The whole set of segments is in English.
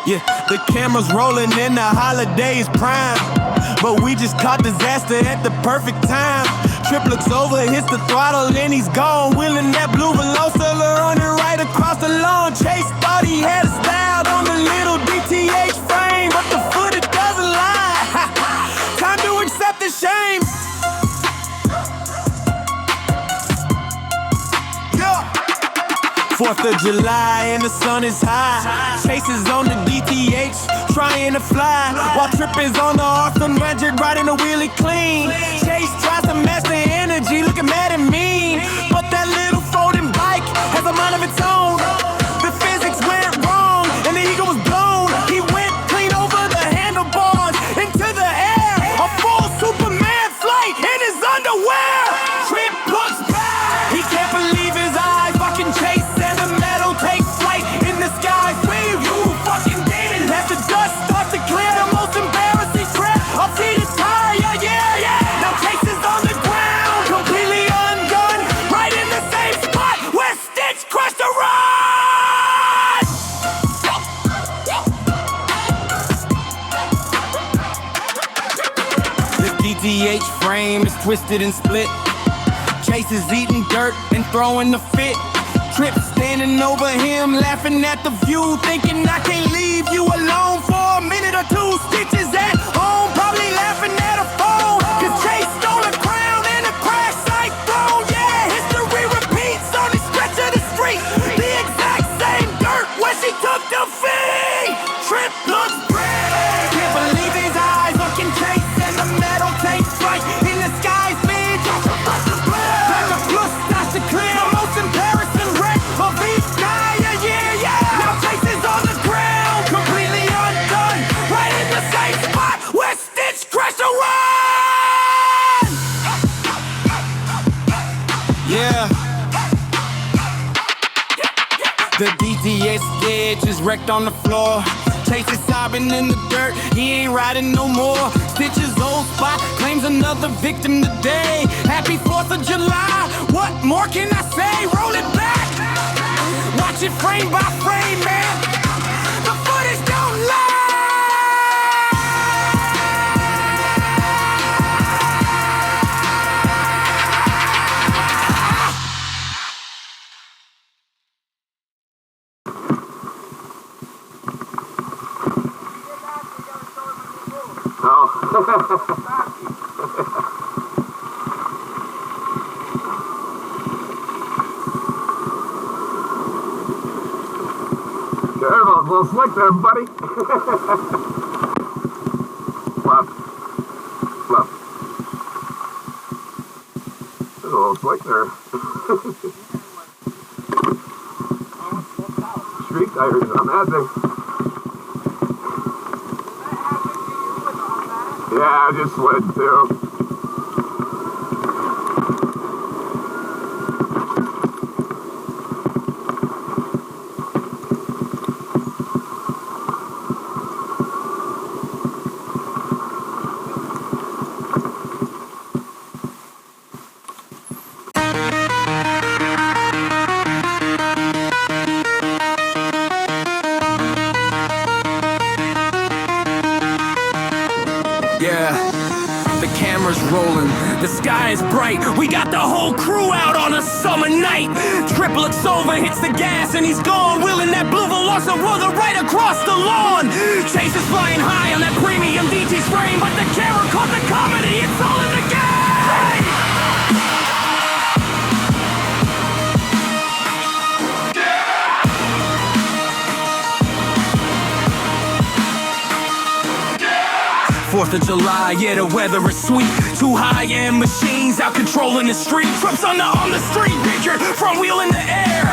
Yeah, the camera's rolling in the holidays prime, but we just caught disaster at the perfect time. Tripp looks over, hits the throttle, and he's gone, wheeling that Bluvall R700 right across the lawn. Chase thought he had a style on the little DTH frame, but the footage doesn't lie. Time to accept the shame. 4th of July and the sun is high. Chase is on the DTH, trying to fly, while Tripp is on the R700, riding the wheelie clean. Chase tries to match the energy, looking mad and mean, but that little folding bike has a mind of its own. The physics went wrong, and the ego was blown. He went clean over the handlebars, into the air, a full Superman flight in his underwear. Tripp looks back, he can't believe his eyes. Fucking Chase and the metal take flight in the sky. Wave, you fucking did it. As the dust starts to clear, the most embarrassing trip I'll see the tire, yeah. Now Chase is on the ground, completely undone, right in the same spot where Stitch crushed the rod. The DTH frame is twisted and split. Chase is eating dirt and throwing the fit. Tripp standing over him, laughing at the view, thinking I can't leave you alone for a minute or two. Stitch is at home, probably laughing at a phone, 'cause Chase stole a crown and a crash site throne. Yeah, history repeats on the stretch of the street. The exact same dirt where she took defeat. Tripp looks brave, can't believe his eyes. Looking Chase and the metal take flight in the sky. Speed, starts to clear, most embarrassing wreck of each guy, yeah. Now Chase is on the ground, completely undone, right in the same spot where Stitch crashed a run. Yeah. The DTS edge is wrecked on the floor. Chase is sobbing in the dirt, he ain't riding no more. Stitch's old spot claims another victim today. Happy 4th of July, what more can I say? Roll it back, watch it frame by frame, man. The footage don't lie. Careful, it's a little slick there, buddy. Left. There's a little slick there. Street tires on that thing. Yeah, I just slid too. Yeah, the camera's rolling, the sky is bright. We got the whole crew out on a summer night. Tripp looks over, hits the gas, and he's gone, wheeling that Bluvall R700 right across the lawn. Chase is flying high on that premium DT frame, but the camera caught the comedy. It's all in the game. Fourth of July, yeah, the weather is sweet. Two high-end machines out controlling the street. Tripp's on the street, pictured from wheel in the air,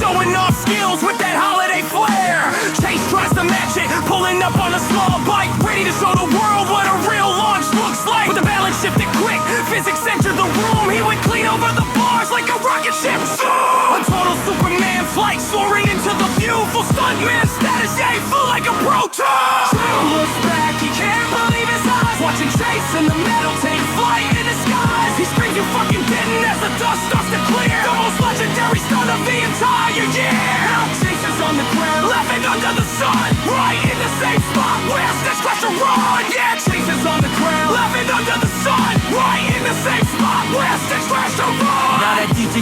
showing off skills with that holiday flair. Chase tries to match it, pulling up on a small bike, ready to show the world what a real launch looks like. With the balance shifted quick, physics entered the room. He went clean over the bars like a rocket ship. A total Superman flight, soaring into the view. Full stuntman status, yeah, he flew like a pro tour. Tripp looks back, he can't believe his eyes, watching Chase and the metal take flight in the skies. He screams, you fucking didn't, as the dust starts to clear. The most legendary stunt of the entire year. Now Chase is on the ground, laughing under the sun, right in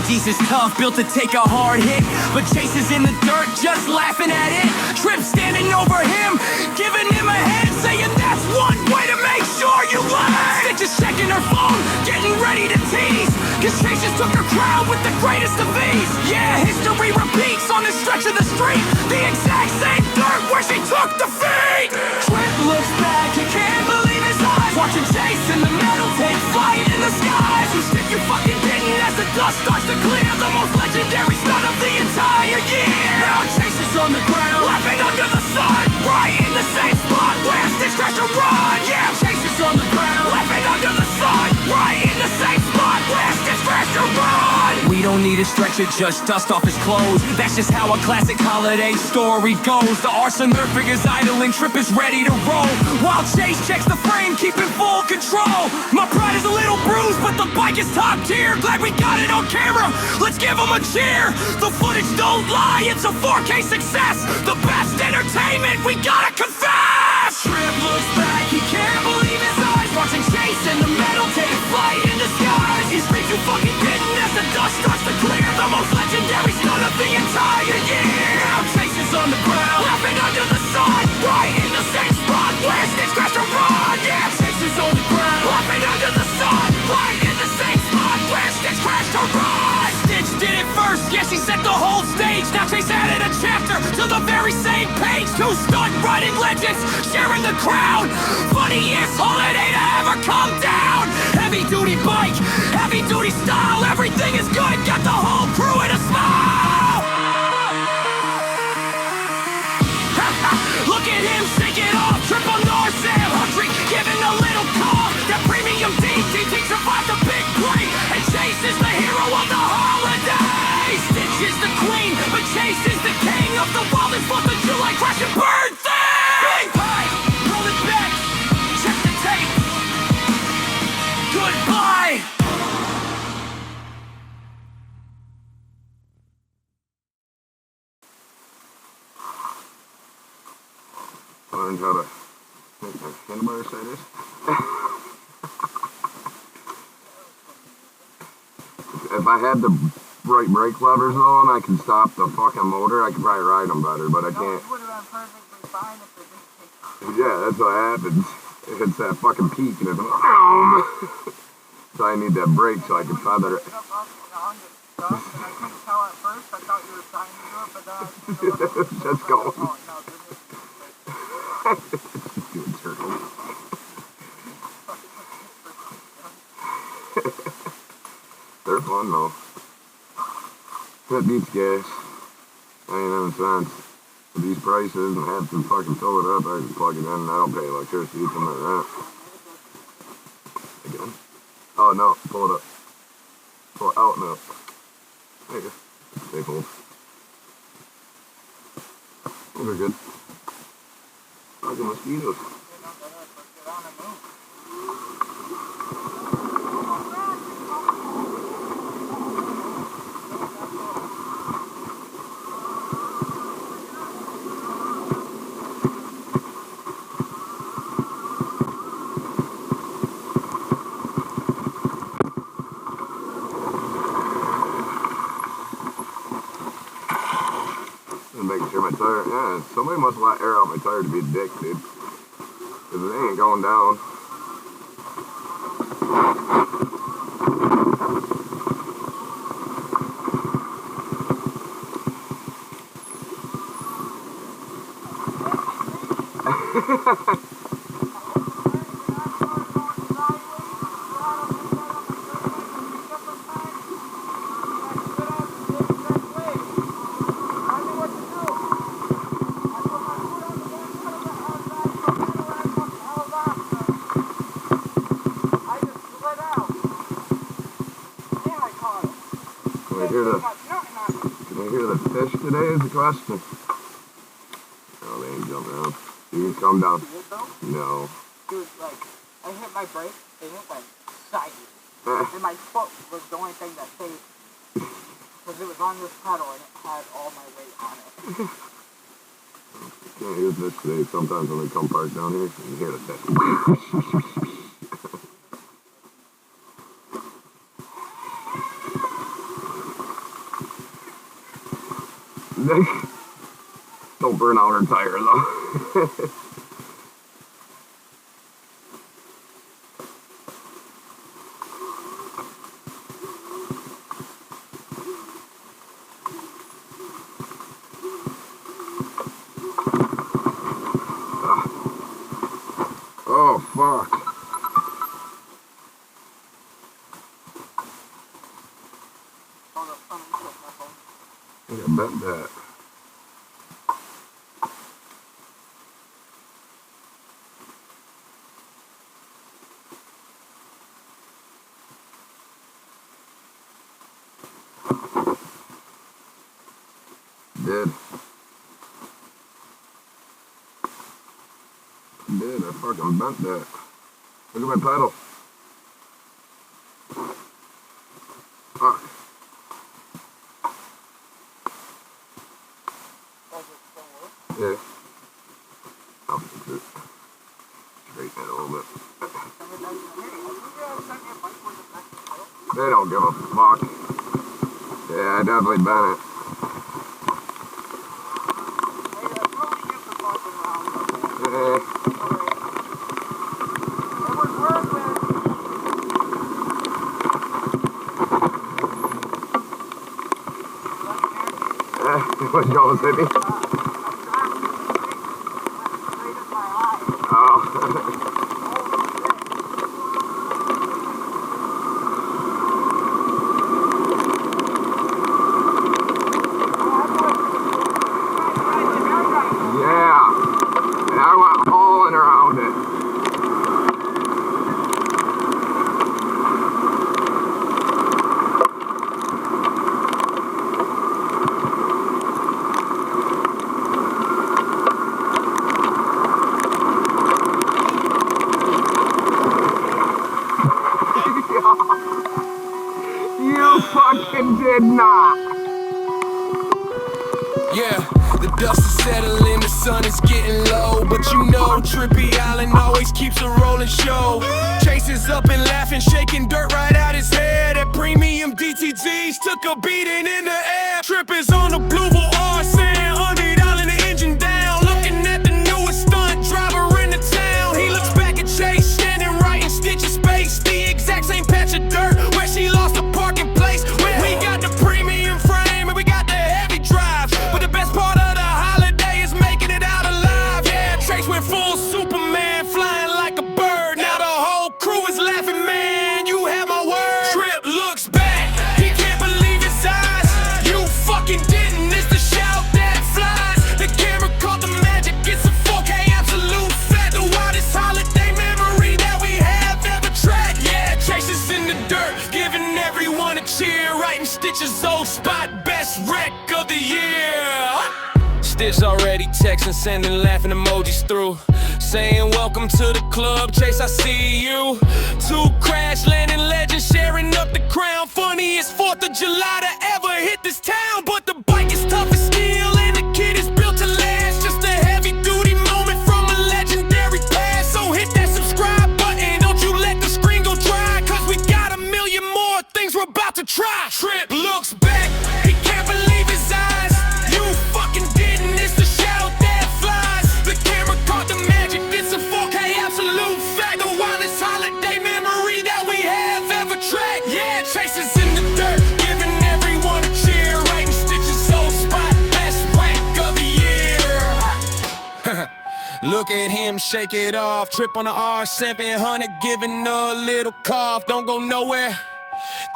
D's is tough, built to take a hard hit, but Chase is in the dirt, just laughing at it. Tripp standing over him, giving him a hand, saying that's one way to make sure you learn. Stitch is checking her phone, getting ready to tease, cause Chase just took her crowd with the greatest of ease. Yeah, history repeats on this stretch of the street, the exact same dirt where she took defeat. Tripp looks back, he can't believe his eyes, watching Chase in the metal take flight in the skies. You shit you fucking didn't as the dust starts to clear, the most legendary stunt of the entire year. Now Chase is on the ground, laughing under the sun, right in the same spot where Stitch crashed a run. Yeah, Chase is on the ground, laughing under the sun, right in the same spot where Stitch crashed a run. We don't need a stretcher, just dust off his clothes. That's just how a classic holiday story goes. The R700 figures idling, Tripp is ready to roll, while Chase checks the frame, keeping full control. My pride is a little bruised, but the bike is top tier. Glad we got it on camera, let's give him a cheer. The footage don't lie, it's a 4K success, the best entertainment, we gotta confess. Tripp looks back, he can't believe his eyes, watching Chase in the metal take flight in the skies. He screams you fucking didn't as the dust starts to clear, the most legendary stunt of the entire year. Now Chase is on the ground, laughing under the sun, right in the same spot where Stitch crashed a run. Yeah, Chase is on the ground, laughing under the sun, right in the same spot where Stitch crashed a run. Stitch did it first, yes, he set the whole stage. Now Chase added a chapter to the very same page. Two stunt riding legends sharing the crowd, funniest holiday to ever come down. Heavy duty bike, heavy duty style, everything is good, got the whole crew in a smile. Look at him shake it off, Tripp on the R700, giving a little cough. That premium DTT survived the big break, and Chase is the hero of the holiday. Stitch is the queen, but Chase is the king of the wildest 4th of July crash and burn thing. Hey, roll it back, check the tape. Goodbye. Learned how to make my handlebars say this. If I had the right brake levers though, and I could stop the fucking motor, I could probably ride them better, but I can't. It would have been perfectly fine if it didn't take off. Yeah, that's what happens. It hits that fucking peak and it's so I need that brake so I can feather it. Up off the ground and stuff, and I couldn't tell at first. I thought you were trying to do it, but then Just going. oh, no, there is Doing circles. They're fun though. That beats gas. I ain't having sense. With these prices and have to fucking fill it up, I can plug it in and I don't pay electricity from my rent. Again? Oh no, pull it up. Pull it out and up. There you go. Stay cold. Those are good. Fucking mosquitoes. Making sure my tire, yeah, somebody must let air out my tire to be a dick, dude. Cause it ain't going down. Can I hear the fish today is the question. Oh, they ain't jumping out. You can come down. No. Dude, like, I hit my brake, and it went sideways. And my foot was the only thing that saved. Because it was on this pedal, and it had all my weight on it. I can't hear fish today. Sometimes when we come park down here, you can hear the fish. for an outer tire though. Oh, fuck. I think I bent that. Did. I fucking bent that. Look at my pedal. Fuck. Yeah. I'll fix it. Straighten it a little bit. They don't give a fuck. Yeah, I definitely bent it. What y'all said me? Yeah, and I went hauling around it. You fucking did not. Yeah, the dust is settling, the sun is getting low, but you know Trippy Island always keeps a rolling show. Chases up and laughing, shaking dirt right out his head. At premium DTTs took a beating in the air. Tripp is on the Bluvall R700, all in the engine down, looking at the newest stunt driver in the town. He looks back at Chase, standing right in Stitch's space, the exact same patch of dirt where she lost the parking place. We got the premium frame and we got the heavy drive, but the best part of the holiday is making it out alive. Yeah, Trace went full Superman, flying like a bird. Now the whole crew is laughing, man, you have my word. Tripp looks back, he can't believe his eyes. You fucking didn't, it's the shout that flies. The camera caught the magic, it's a 4K absolute fact. The wildest holiday memory that we have ever tracked. Yeah, Chase is in the dirt, giving everyone a cheer, right in Stitch's old spot, best wreck of the year. Stitch already texting, sending laughing emojis through, saying welcome to the club, Chase, I see you. Two crash landing legends sharing up the crown. Funniest 4th of July to ever hit this town, but the bike is tough as steel and the kid is built to last. Just a heavy duty moment from a legendary past. So hit that subscribe button, don't you let the screen go dry, cause we got a million more things we're about to try. Tripp looks back, he can't believe his eyes. You fucking didn't, it's the shout that flies. The camera caught the magic, it's a 4K absolute fact. The wildest holiday memory that we have ever tracked. Yeah, Chase is in the dirt, giving everyone a cheer, right in Stitch's old spot, best whack of the year. Look at him shake it off, Tripp on the R700, giving a little cough. Don't go nowhere,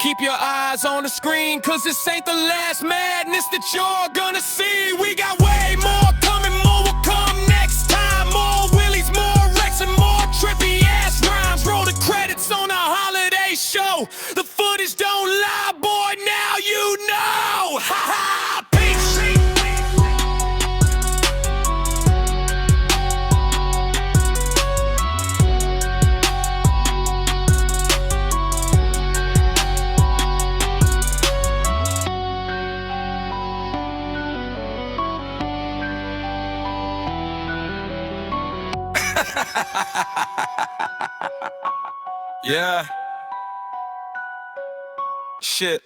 keep your eyes on the screen, cause this ain't the last madness that you're gonna see. We got way more coming, more will come next time. More wheelies, more wrecks, and more trippy ass rhymes. Roll the credits on a holiday show. The footage don't lie, boy, now you know. Ha ha, peace. Yeah. Shit.